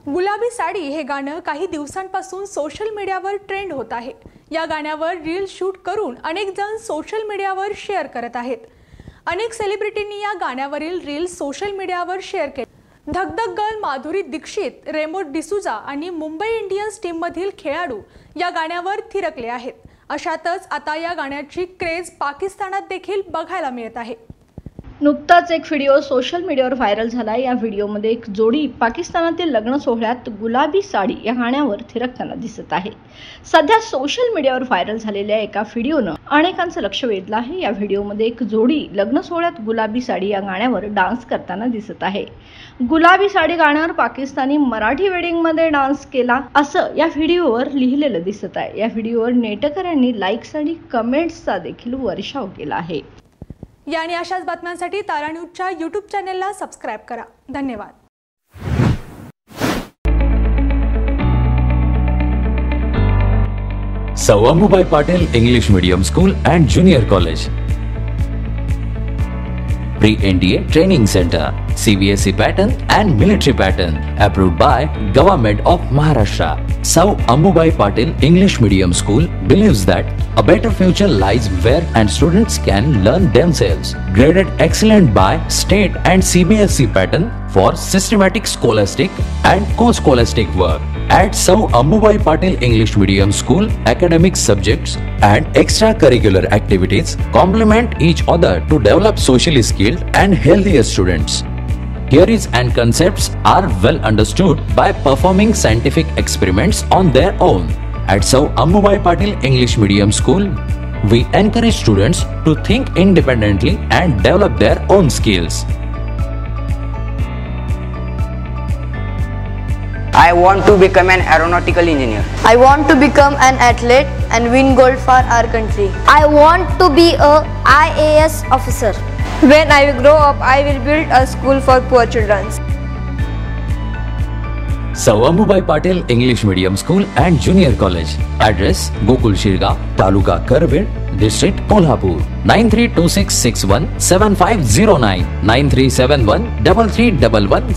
गुलाबी साडी हे गाणं काही दिवसांपासून सोशल मीडियावर ट्रेंड होत आहे। या गाण्यावर रील शूट करून अनेक जण सोशल मीडियावर शेअर करत आहेत। अनेक सेलिब्रिटींनी या गाण्यावरील रील सोशल मीडियावर शेअर केले। धगधग गर्ल माधुरी दीक्षित, रेमो डिसूजा आणि मुंबई इंडियन्स टीममधील खेळाडू या गाण्यावर थिरकले आहेत। अशातच आता या गाण्याची क्रेज पाकिस्तानात देखील बघायला मिळत आहे। नुकताच एक व्हिडिओ सोशल मीडियावर व्हायरल झाला। या व्हिडिओमध्ये एक जोडी पाकिस्तानातील लग्न सोहळ्यात गुलाबी साडी या गाण्यावर थिरकताना दिसत आहे। सध्या सोशल मीडियावर व्हायरल झालेल्या एका व्हिडिओनं अनेकांचं लक्ष वेधलं आहे। या व्हिडिओमध्ये एक जोडी लग्न सोहळ्यात गुलाबी साडी या गाण्यावर डान्स करताना दिसत आहे। गुलाबी साडी गाण्यावर पाकिस्तानी मराठी वेडिंगमध्ये डान्स केला असं या व्हिडिओवर लिहिलेलं दिसत आहे। या व्हिडिओवर नेटकऱ्यांनी लाईक्स आणि कमेंट्सचा देखील वर्षाव केला आहे। या आणि अशाच बातम्यांसाठी तारा न्यूजच्या यूट्यूब चॅनलला सबस्क्राइब करा। धन्यवाद। सौ अंबुबाई Patil English Medium School and Junior College, Pre-NDA Training Center, CBSE pattern and military pattern, approved by Government of Maharashtra. Sou Ambubai Patil English Medium School believes that a better future lies where and students can learn themselves. Graded excellent by state and CBSE pattern for systematic scholastic and co-scholastic work. At Sou Ambubai Patil English Medium School, academic subjects and extracurricular activities complement each other to develop socially skilled and healthier students. Theories and concepts are well understood by performing scientific experiments on their own. At Sou Ambubai Patil English Medium School, we encourage students to think independently and develop their own skills. I want to become an aeronautical engineer. I want to become an athlete and win gold for our country. I want to be a IAS officer. When I grow up, I will build a school for poor children. Sou Ambubai Patil English Medium School and Junior College. Address: Gokul Shirgaon, Taluka Karved, District Kolhapur. 9326617509, 93713311.